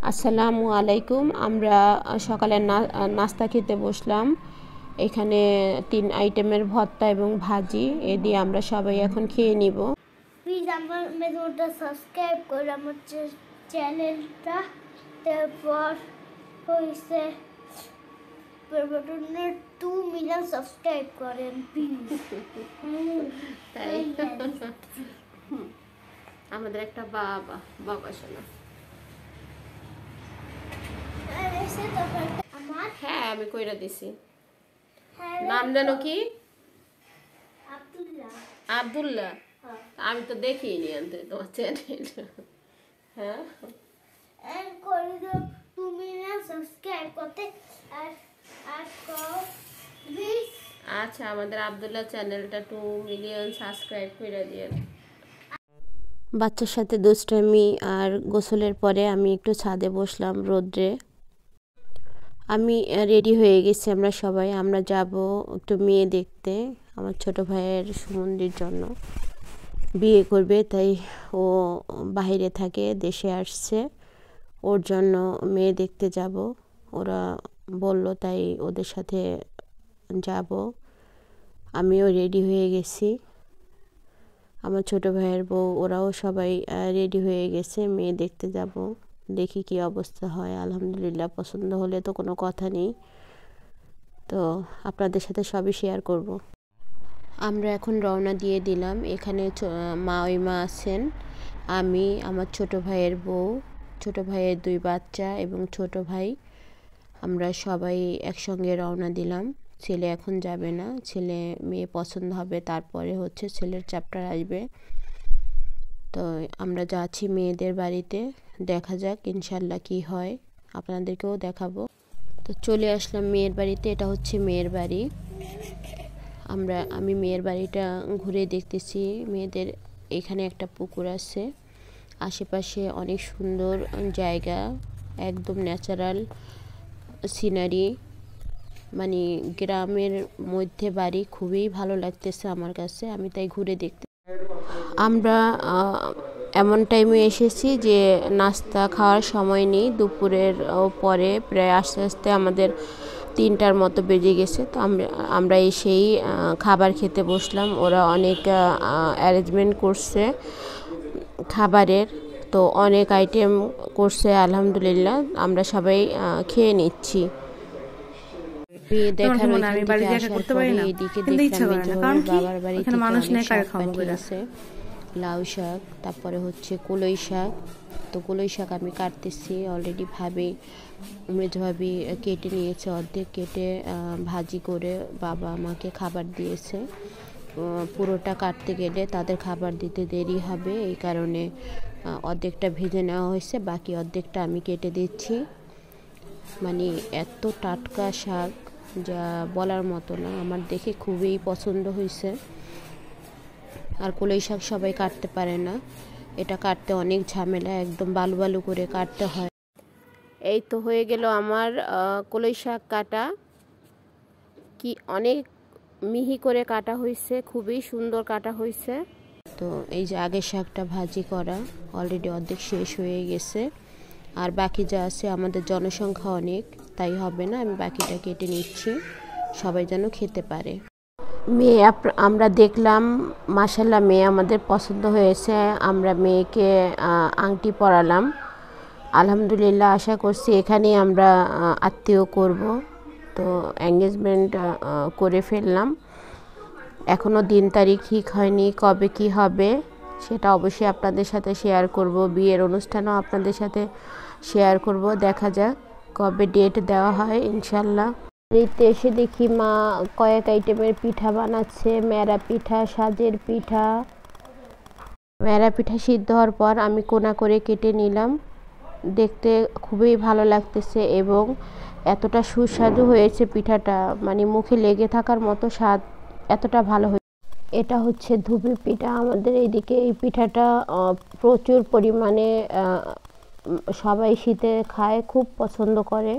আসসালামু আলাইকুম। আমরা সকালে নাস্তা খেতে বসলাম। এখানে 3 আইটেমের ভর্তা এবং ভাজি, এ দিয়ে আমরা সবাই এখন খেয়ে নিব। প্লিজ আমার ভিডিওটা সাবস্ক্রাইব করে আমার চ্যানেলটা, তারপর হইছে বাটনের 2 মিলিয়ন সাবস্ক্রাইব করেন প্লিজ। তাই আমাদের একটা বাবা শোনা। হ্যাঁ, আমি কইরা দিছি। নাম জানো কি? আব্দুল্লাহ। আমি তো দেখিনি আনতে তোমার চ্যানেল। হ্যাঁ, করে দাও 2 মিলিয়ন সাবস্ক্রাইব করতে। আচ্ছা, আমাদের আব্দুল্লাহ চ্যানেলটা 2 মিলিয়ন সাবস্ক্রাইব করে দিয়েন। বাচ্চার সাথে দুষ্টামি আর গোসলের পরে আমি একটু ছাদে বসলাম রোদ্রে। আমি রেডি হয়ে গেছি, আমরা সবাই যাব একটু মেয়ে দেখতে। আমার ছোট ভাইয়ের সুমন্দির জন্য বিয়ে করবে, তাই ও বাইরে থাকে, দেশে আসছে, ওর জন্য মেয়ে দেখতে যাব। ওরা বলল, তাই ওদের সাথে যাব। আমিও রেডি হয়ে গেছি, আমার ছোট ভাইয়ের বউ, ওরাও সবাই রেডি হয়ে গেছে। মেয়ে দেখতে যাব, দেখি কি অবস্থা হয়। আলহামদুলিল্লাহ, পছন্দ হলে তো কোনো কথা নেই, তো আপনাদের সাথে সবই শেয়ার করব। আমরা এখন রওনা দিয়ে দিলাম। এখানে মা আছেন, আমি, আমার ছোট ভাইয়ের বউ, ছোট ভাইয়ের 2 বাচ্চা এবং ছোট ভাই, আমরা সবাই একসঙ্গে রওনা দিলাম। ছেলে এখন যাবে না, ছেলে মেয়ে পছন্দ হবে, তারপরে হচ্ছে ছেলের চ্যাপ্টার আসবে। তো আমরা যাচ্ছি মেয়েদের বাড়িতে, দেখা যাক ইনশাল্লাহ কি হয়, আপনাদেরকেও দেখাবো। তো চলে আসলাম মেয়ের বাড়িতে। এটা হচ্ছে মেয়ের বাড়ি। আমি মেয়ের বাড়িটা ঘুরে দেখতেছি। মেয়েদের এখানে একটা পুকুর আছে, আশেপাশে অনেক সুন্দর জায়গা, একদম ন্যাচারাল সিনারি, মানে গ্রামের মধ্যে বাড়ি। খুবই ভালো লাগতেছে আমার কাছে, আমি তাই ঘুরে দেখতে। আমরা এমন টাইমে এসেছি যে নাস্তা খাওয়ার সময় নেই, দুপুরের পরে প্রায় আস্তে আস্তে আমাদের 3টার মতো বেজে গেছে। তো আমরা এসেই খাবার খেতে বসলাম। ওরা অনেক অ্যারেঞ্জমেন্ট করছে খাবারের, তো অনেক আইটেম করছে। আলহামদুলিল্লাহ, আমরা সবাই খেয়ে নিচ্ছি। বাবার বাড়ি থেকে লাউ শাক, তারপরে হচ্ছে কলই শাক। তো কলই শাক আমি কাটতেছি অলরেডি, মৃদুভাবে কেটে নিয়েছে, অর্ধেক কেটে ভাজি করে বাবা আমাকে খাবার দিয়েছে। পুরোটা কাটতে গেলে তাদের খাবার দিতে দেরি হবে, এই কারণে অর্ধেকটা ভেজে নেওয়া হয়েছে, বাকি অর্ধেকটা আমি কেটে দিচ্ছি। মানে এত টাটকা শাক যা বলার মতো না, আমার দেখে খুবই পছন্দ হয়েছে। আর কলই শাক সবাই কাটতে পারে না, এটা কাটতে অনেক ঝামেলা, একদম বালু বালু করে কাটতে হয়। এই তো হয়ে গেল আমার কলই শাক কাটা, কি অনেক মিহি করে কাটা হয়েছে, খুবই সুন্দর কাটা হয়েছে। তো এই যে আগের শাকটা ভাজি করা অলরেডি অর্ধেক শেষ হয়ে গেছে, আর বাকি যা আছে, আমাদের জনসংখ্যা অনেক, তাই হবে না, আমি বাকিটা কেটে নিচ্ছি, সবাই যেন খেতে পারে। মেয়ে আমরা দেখলাম, মাশাআল্লাহ মেয়ে আমাদের পছন্দ হয়েছে। আমরা মেয়েকে আংটি পরালাম। আলহামদুলিল্লাহ, আশা করছি এখানেই আমরা আত্মীয় করব। তো এঙ্গেজমেন্ট করে ফেললাম। এখনও দিন তারিখ ঠিক হয়নি, কবে কি হবে সেটা অবশ্যই আপনাদের সাথে শেয়ার করব। বিয়ের অনুষ্ঠানও আপনাদের সাথে শেয়ার করব, দেখা যাক কবে ডেট দেওয়া হয় ইনশাল্লাহ। বাড়িতে এসে দেখি মা কয়েক আইটেমের পিঠা বানাচ্ছে, মেরা পিঠা, সাজের পিঠা। মেরা পিঠা সিদ্ধ হওয়ার পর আমি কোনা করে কেটে নিলাম, দেখতে খুবই ভালো লাগতেছে এবং এতটা সুস্বাদু হয়েছে পিঠাটা, মানে মুখে লেগে থাকার মতো স্বাদ, এতটা ভালো হয়েছে। এটা হচ্ছে ধুবি পিঠা, আমাদের এইদিকে এই পিঠাটা প্রচুর পরিমাণে সবাই শীতে খায়, খুব পছন্দ করে।